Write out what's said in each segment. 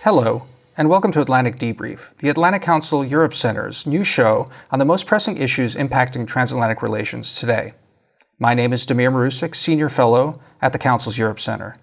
Hello, and welcome to Atlantic Debrief, the Atlantic Council Europe Center's new show on the most pressing issues impacting transatlantic relations today. My name is Damir Marusic, Senior Fellow at the Council's Europe Center.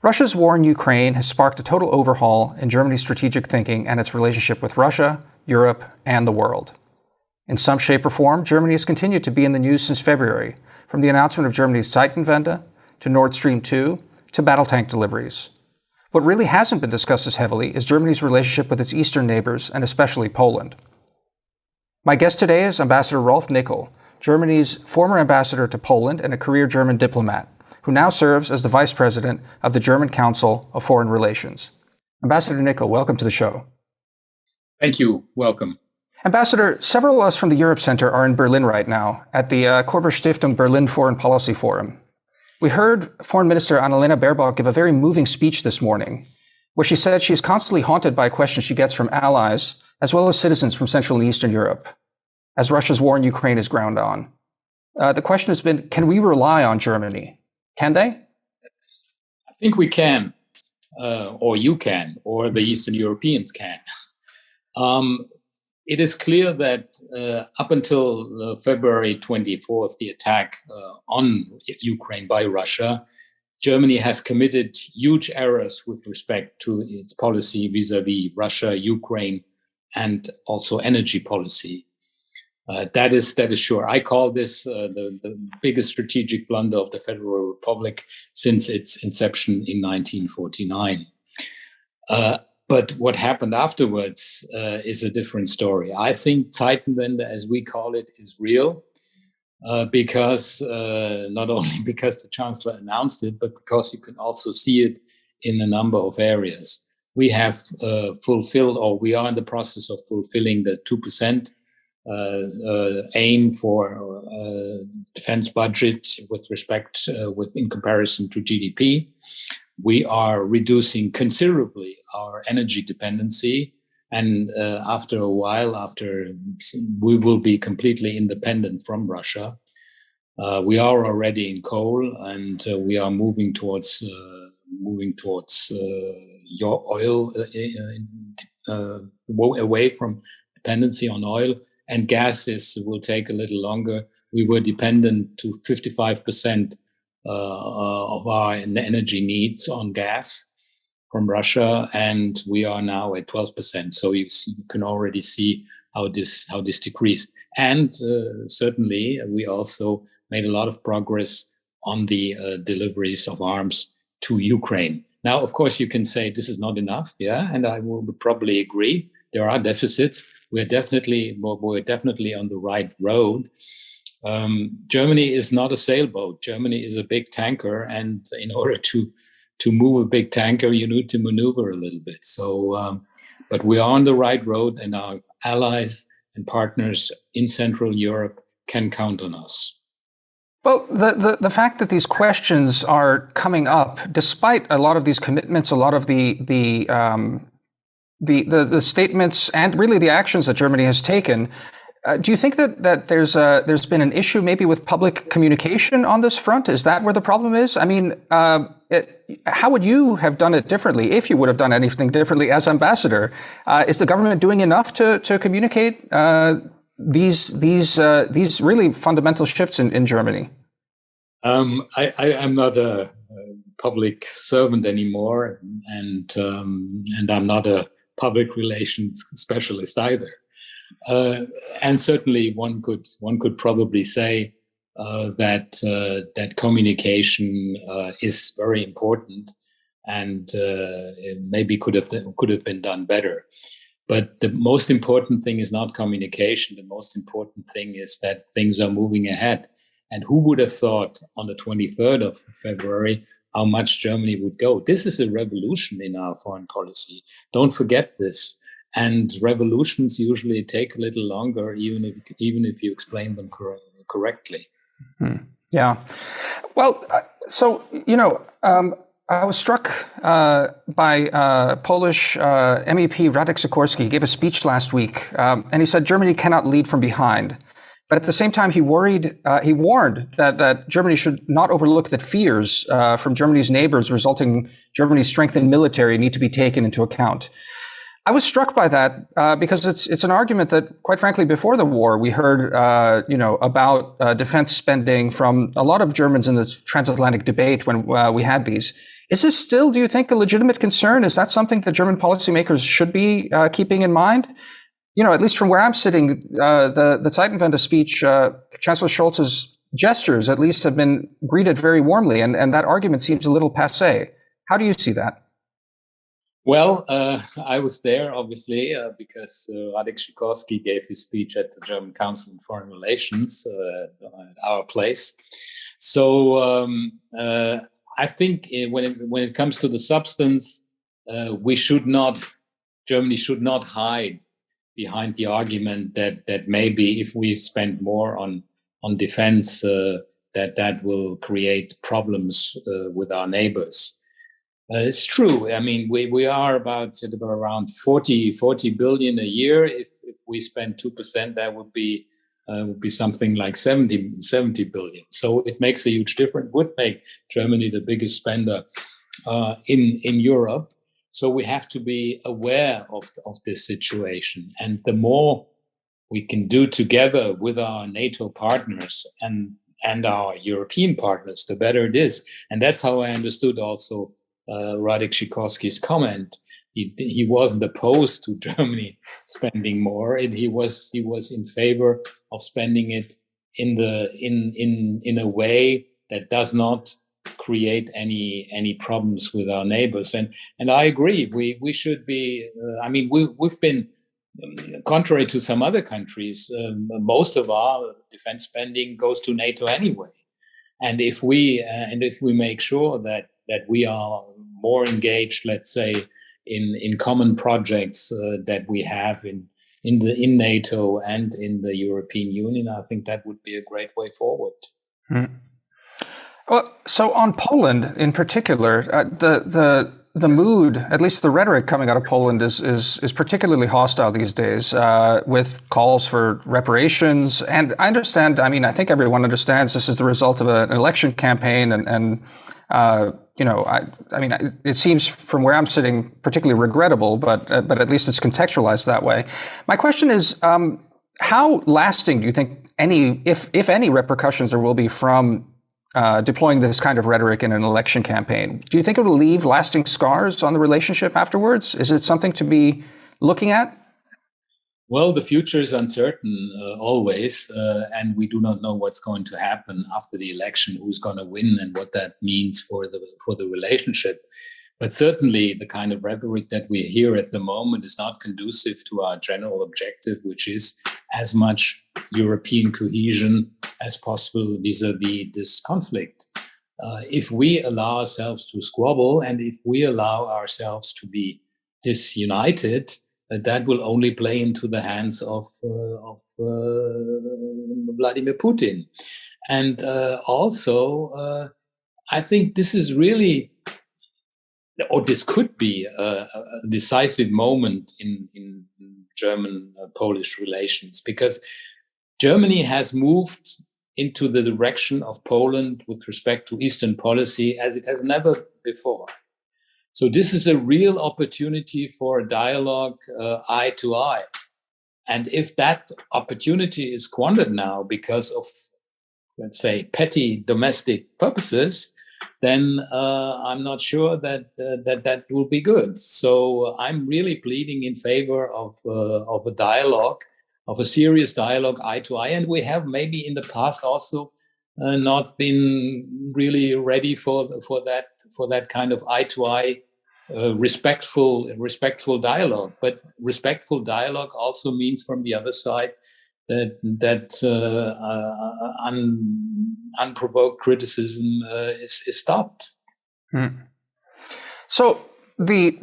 Russia's war in Ukraine has sparked a total overhaul in Germany's strategic thinking and its relationship with Russia, Europe, and the world. In some shape or form, Germany has continued to be in the news since February, from the announcement of Germany's Zeitenwende to Nord Stream 2 to battle tank deliveries. What really hasn't been discussed as heavily is Germany's relationship with its eastern neighbors, and especially Poland. My guest today is Ambassador Rolf Nikel, Germany's former ambassador to Poland and a career German diplomat, who now serves as the vice president of the German Council of Foreign Relations. Ambassador Nikel, welcome to the show. Thank you. Welcome. Ambassador, several of us from the Europe Center are in Berlin right now at the Korber Stiftung Berlin Foreign Policy Forum. We heard Foreign Minister Annalena Baerbock give a very moving speech this morning, where she said she is constantly haunted by questions she gets from allies, as well as citizens from Central and Eastern Europe, as Russia's war in Ukraine is ground on. The question has been, can we rely on Germany? Can they? I think we can, or you can, or the Eastern Europeans can. It is clear that up until February 24th, the attack on Ukraine by Russia, Germany has committed huge errors with respect to its policy vis-à-vis Russia, Ukraine, and also energy policy. That is sure. I call this the biggest strategic blunder of the Federal Republic since its inception in 1949. But what happened afterwards is a different story. I think Zeitenwende, as we call it, is real because not only because the Chancellor announced it, but because you can also see it in a number of areas. We have fulfilled, or we are in the process of fulfilling the 2% aim for defense budget with respect, in comparison to GDP. We are reducing considerably our energy dependency, and after a while, we will be completely independent from Russia. We are already in coal, and we are moving towards your oil, away from dependency on oil, and gas will take a little longer. We were dependent to 55%. Of our energy needs on gas from Russia, and we are now at 12%. So you can already see how this decreased. And certainly, we also made a lot of progress on the deliveries of arms to Ukraine. Now, of course, you can say this is not enough, yeah, and I would probably agree. There are deficits. We're definitely on the right road. Germany is not a sailboat. Germany is a big tanker, and in order to move a big tanker, you need to maneuver a little bit. So, but we are on the right road, and our allies and partners in Central Europe can count on us. Well, the fact that these questions are coming up, despite a lot of these commitments, a lot of the statements, and really the actions that Germany has taken. Do you think that there's been an issue maybe with public communication on this front? Is that where the problem is? I mean, how would you have done it differently if you would have done anything differently as ambassador? Is the government doing enough to communicate these really fundamental shifts in Germany? I'm not a public servant anymore, and I'm not a public relations specialist either. And certainly, one could probably say that communication is very important, and maybe could have been done better. But the most important thing is not communication. The most important thing is that things are moving ahead. And who would have thought on the 23rd of February how much Germany would go? This is a revolution in our foreign policy. Don't forget this. And revolutions usually take a little longer, even if you explain them correctly. Yeah. Well, so I was struck by Polish MEP Radek Sikorski. He gave a speech last week, and he said Germany cannot lead from behind. But at the same time, he warned that Germany should not overlook that fears from Germany's neighbors resulting Germany's strengthened military need to be taken into account. I was struck by that because it's an argument that, quite frankly, before the war, we heard about defense spending from a lot of Germans in this transatlantic debate when we had these. Is this still, do you think, a legitimate concern? Is that something that German policymakers should be keeping in mind? At least from where I'm sitting, the Zeitenwende speech, Chancellor Scholz's gestures at least have been greeted very warmly, and that argument seems a little passé. How do you see that? Well, I was there, obviously, because Radek Sikorski gave his speech at the German Council on Foreign Relations at our place. So I think when it comes to the substance, Germany should not hide behind the argument that maybe if we spend more on defense, that will create problems with our neighbors. It's true. I mean, we are about around 40 billion a year. If we spend 2%, that would be something like 70 billion. So it makes a huge difference. Would make Germany the biggest spender in Europe. So we have to be aware of this situation. And the more we can do together with our NATO partners and our European partners, the better it is. And that's how I understood also Radek Sikorski's comment. He wasn't opposed to Germany spending more. He was in favor of spending it in a way that does not create any problems with our neighbors. And I agree. We should be. We've been, contrary to some other countries, most of our defense spending goes to NATO anyway. And if we make sure that we are more engaged, let's say, in common projects that we have in NATO and in the European Union, I think that would be a great way forward. Mm. Well, so on Poland in particular, the mood, at least the rhetoric coming out of Poland, is particularly hostile these days, with calls for reparations. And I understand. I mean, I think everyone understands this is the result of an election campaign, and it seems from where I'm sitting particularly regrettable, but at least it's contextualized that way. My question is, how lasting do you think if any repercussions there will be from deploying this kind of rhetoric in an election campaign? Do you think it will leave lasting scars on the relationship afterwards? Is it something to be looking at? Well, the future is uncertain always, and we do not know what's going to happen after the election, who's going to win, and what that means for the relationship. But certainly, the kind of rhetoric that we hear at the moment is not conducive to our general objective, which is as much European cohesion as possible vis-a-vis this conflict. If we allow ourselves to squabble, and if we allow ourselves to be disunited, that will only play into the hands of Vladimir Putin. And also, I think this is really, or this could be a decisive moment in German-Polish relations, because Germany has moved into the direction of Poland with respect to Eastern policy as it has never before. So this is a real opportunity for a dialogue eye to eye. And if that opportunity is squandered now because of, let's say, petty domestic purposes, then I'm not sure that will be good. So I'm really pleading in favor of a dialogue, of a serious dialogue eye to eye. And we have maybe in the past also not been really ready for that kind of eye to eye respectful dialogue. But respectful dialogue also means from the other side that unprovoked criticism is stopped. Hmm. So the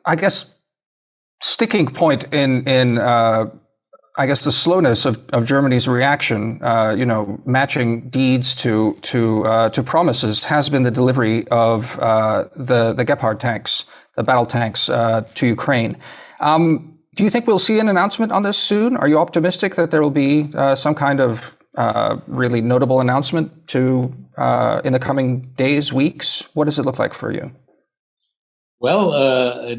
I guess sticking point in I guess the slowness of Germany's reaction, matching deeds to promises, has been the delivery of the Gepard tanks, the battle tanks, to Ukraine. Do you think we'll see an announcement on this soon? Are you optimistic that there will be some kind of really notable announcement in the coming days, weeks? What does it look like for you? Well,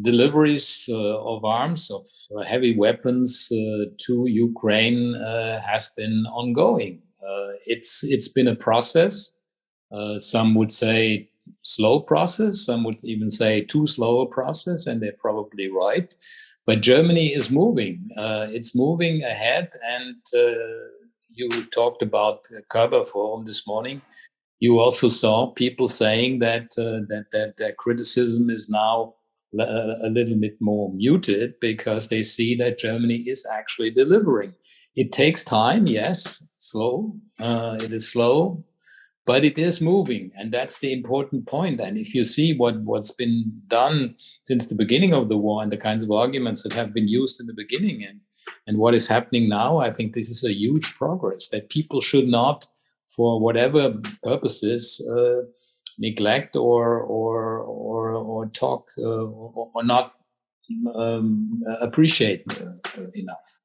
deliveries of arms, of heavy weapons to Ukraine has been ongoing. It's been a process. Some would say slow process. Some would even say too slow a process, and they're probably right. But Germany is moving. It's moving ahead, and you talked about Körber Forum this morning. You also saw people saying that their criticism is now a little bit more muted because they see that Germany is actually delivering. It takes time, yes, slow. It is slow, but it is moving, and that's the important point. And if you see what's been done since the beginning of the war and the kinds of arguments that have been used in the beginning and what is happening now, I think this is a huge progress that people should not, for whatever purposes, neglect or talk or not appreciate enough.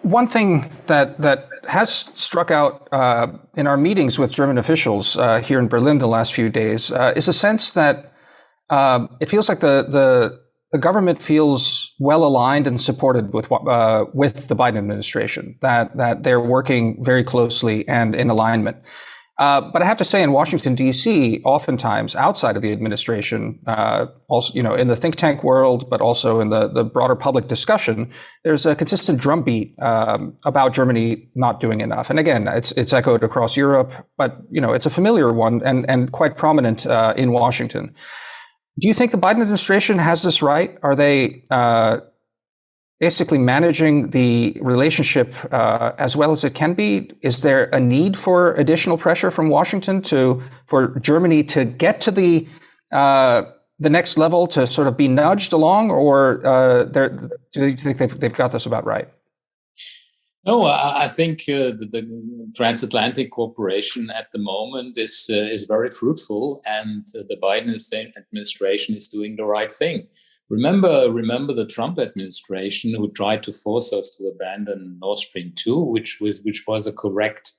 One thing that has struck out in our meetings with German officials here in Berlin the last few days is a sense that it feels like the government feels well aligned and supported with the Biden administration, that they're working very closely and in alignment. But I have to say, in Washington, D.C., oftentimes outside of the administration, also, in the think tank world, but also in the broader public discussion, there's a consistent drumbeat about Germany not doing enough. And again, it's echoed across Europe, but it's a familiar one and quite prominent in Washington. Do you think the Biden administration has this right? Are they basically managing the relationship as well as it can be? Is there a need for additional pressure from Washington for Germany to get to the next level, to sort of be nudged along, or do you think they've got this about right? No, I think the Transatlantic cooperation at the moment is very fruitful, and the Biden administration is doing the right thing. Remember the Trump administration, who tried to force us to abandon Nord Stream 2, which was a correct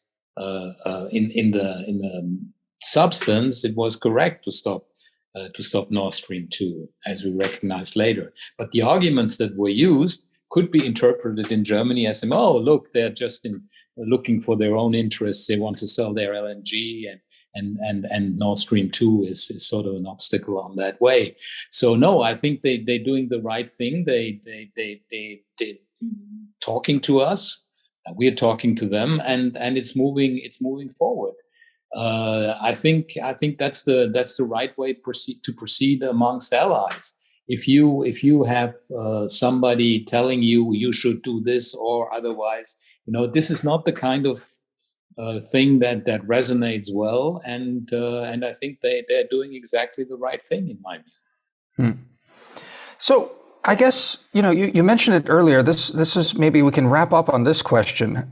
in the substance. It was correct to stop Nord Stream 2, as we recognized later. But the arguments that were used could be interpreted in Germany as, oh, look, they're just looking for their own interests. They want to sell their LNG, and Nord Stream 2 is sort of an obstacle on that way. So no, I think they're doing the right thing. They talking to us, we're talking to them, and it's moving forward. I think that's the right way to proceed amongst allies. If you have somebody telling you should do this or otherwise, this is not the kind of thing that resonates well, and I think they're doing exactly the right thing in my view. So I guess you mentioned it earlier. This is, maybe we can wrap up on this question.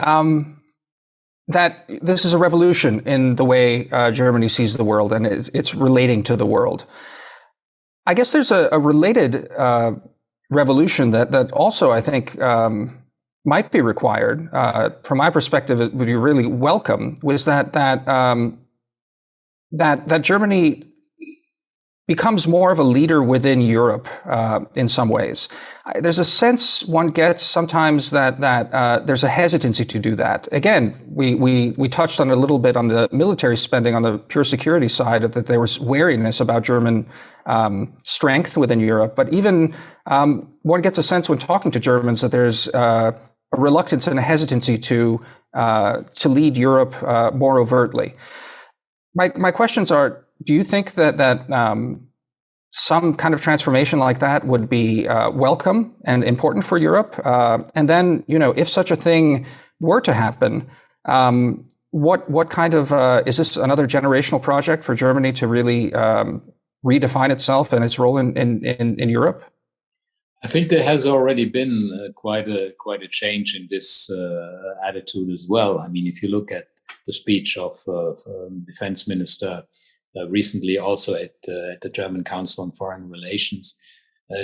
That this is a revolution in the way Germany sees the world, and it's relating to the world. I guess there's a related revolution that also, I think, might be required. From my perspective, it would be really welcome. Was that Germany becomes more of a leader within Europe in some ways. There's a sense one gets sometimes that there's a hesitancy to do that. Again, we touched on it a little bit on the military spending on the pure security side, that there was wariness about German strength within Europe. But even one gets a sense when talking to Germans that there's a reluctance and a hesitancy to lead Europe more overtly. My questions are: do you think that some kind of transformation like that would be welcome and important for Europe? And then, if such a thing were to happen, what kind of is this another generational project for Germany to really redefine itself and its role in Europe? I think there has already been quite a change in this attitude as well. I mean, if you look at the speech of Defense Minister recently, also at the German Council on Foreign Relations,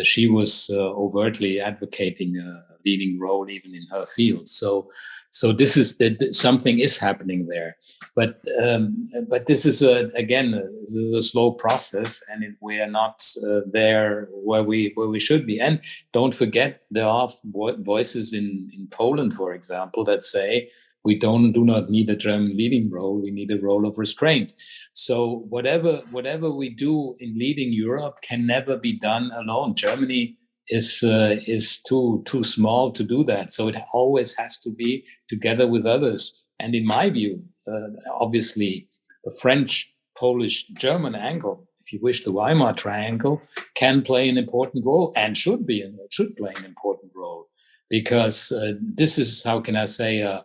She was overtly advocating a leading role even in her field. So this is something is happening there, but this is this is a slow process, and we are not there where we should be. And don't forget, there are voices in Poland, for example, that say we do not need a German leading role; we need a role of restraint. So whatever we do in leading Europe can never be done alone. Germany is too small to do that. So it always has to be together with others. And in my view, obviously, the French, Polish, German angle, if you wish, the Weimar Triangle, can play an important role and should play an important role, because this is, how can I say, a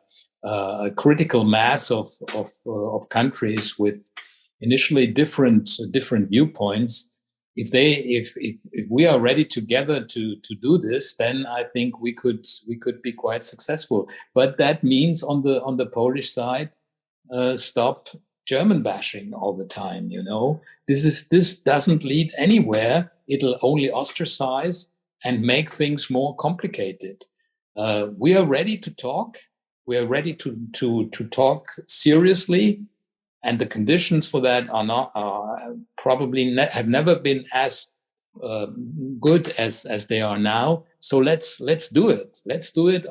critical mass of countries with initially different viewpoints. If we are ready together to do this, then I think we could be quite successful. But that means on the Polish side, stop German bashing all the time. This doesn't lead anywhere. It'll only ostracize and make things more complicated. We are ready to talk. We are ready to talk seriously. And the conditions for that have never been as good as they are now. So let's do it. Let's do it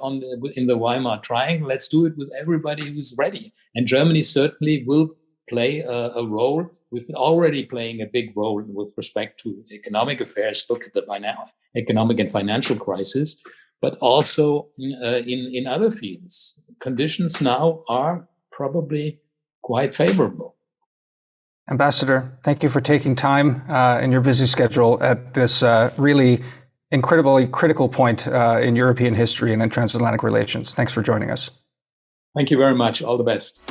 in the Weimar Triangle. Let's do it with everybody who's ready. And Germany certainly will play a role. We've been already playing a big role with respect to economic affairs. Look at the economic and financial crisis, but also in other fields. Conditions now are probably quite favorable. Ambassador, thank you for taking time in your busy schedule at this really incredibly critical point in European history and in transatlantic relations. Thanks for joining us. Thank you very much. All the best.